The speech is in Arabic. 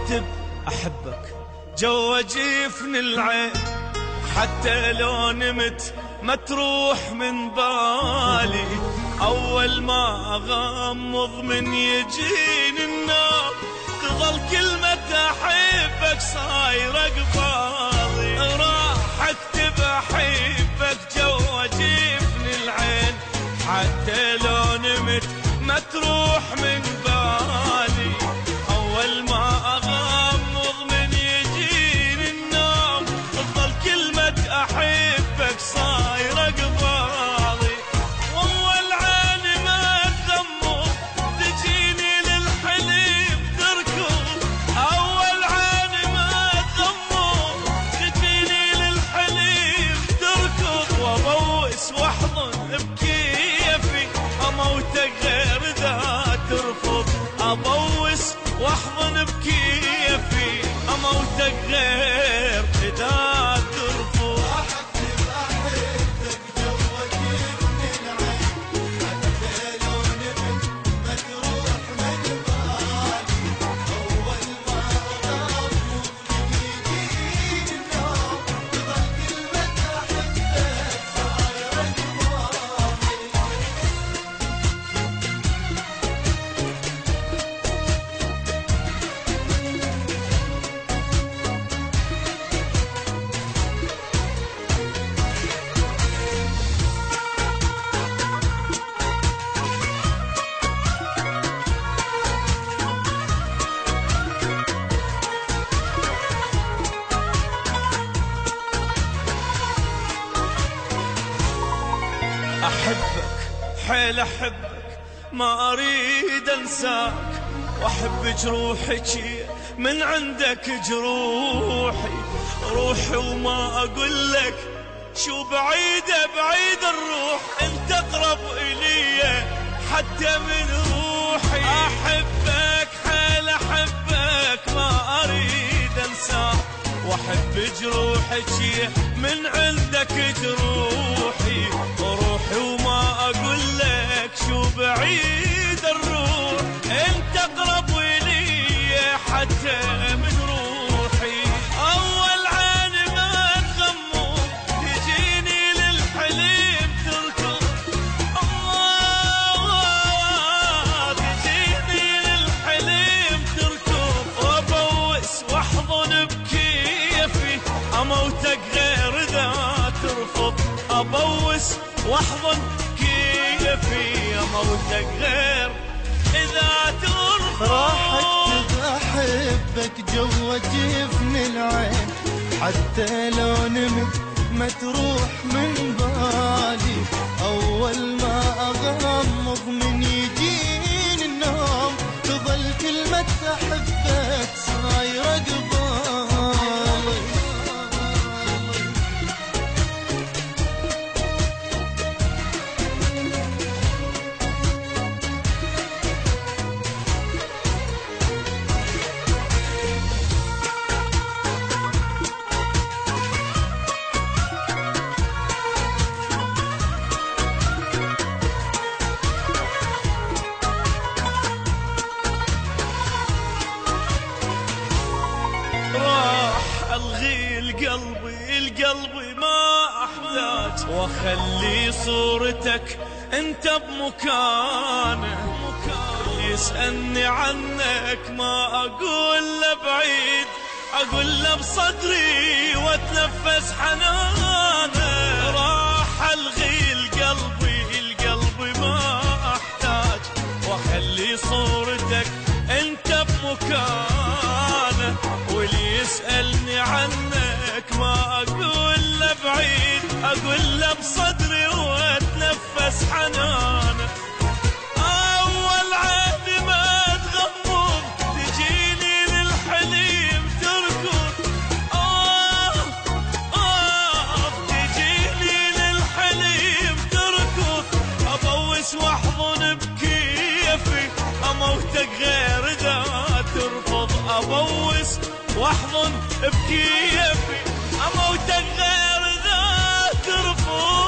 اكتب احبك جوا جفن العين، حتى لو نمت ما تروح من بالي. اول ما اغمض من يجيني النوم تظل كلمة احبك صايرة قبالي. راح اكتب احبك جوا جفن العين، حتى لو نمت ما تروح من بالي. اول ما اغمض من يجيني النوم تظل كلمة احبك صايرة قبالي. واول عيني ما تغمض تجيني للحليم تركض، اول عيني ما تغمض تجيني للحليم تركض. وابوس واحضن بكيفي اموتك غير ذا ترفض. ابوس واحضن بكيفي اموتك غير ذا ترفض. احبك احبك جوا جفن العين، حتى لو نمت ما تروح من بالي. اول ما اغمض من يجيني النوم تظل كلمة احبك صايرة قبالي. احبك حيل احبك ما اريد انساك، واحب جروحك من عندك جروحي. روحي وما اقول لك شو بعيدة بعيد الروح، انت اقرب الي حتى من روحي. احبك حيل احبك ما اريد انساك، واحب جروحك من عندك جروحي. روحي وما اقول لك شو بعيد الروح، انت اقرب الي حتى من روحي. اول عين ما تغمض تجيني للحليم تركض، تجيني للحليم تركض. وابوس واحضن بكيفي اموتك غير ذا ترفض. ابوس واحضن كيفي اموتك غير اذا ترفض. راح اكتب احبك جوا جفن العين، حتى لو نمت ما تروح من بالي. اول ما اغمض من يجيني النوم تظل كلمة احبك صايرة قبالي. الغي القلبي ما احتاج، واخلي صورتك انت بمكانه. يسألني عنك ما اقول له بعيد، اقول له بصدري واتنفس حنانه. راح الغي القلبي ما احتاج، واخلي صورتك انت بمكانه. واللي يسألني عنك ما اقول له بعيد، اقول له بصدري واتنفس حنانه. اول عهد ما تغمض تجيني للحليم تركض، تجيني للحليم تركض. ابوس واحضن بكيفي اموتك غير ذا ترفض. ابوس واحضن بكيفي اموتك غير ذا ترفض.